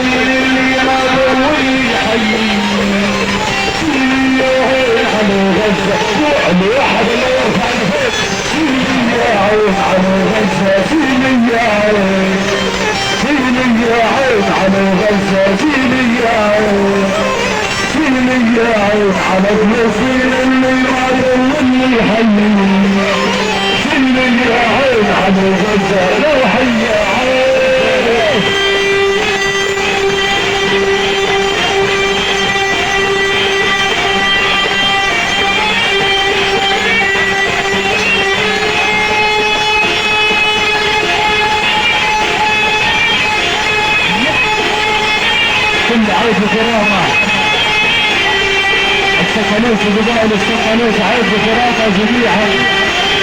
اللي يا حي على غزة الواحد اللي يرفع الفوق يا عين على غزة فيني يا عين فيني يا عين على غزة فيني يا عين فيني يا عين على فلسطين اللي رايح واللي حي فيني يا عين على غزة لو حي يا عين كل عايز كرامة السكنوس وجبال السكنوس عايز كرامة جميعا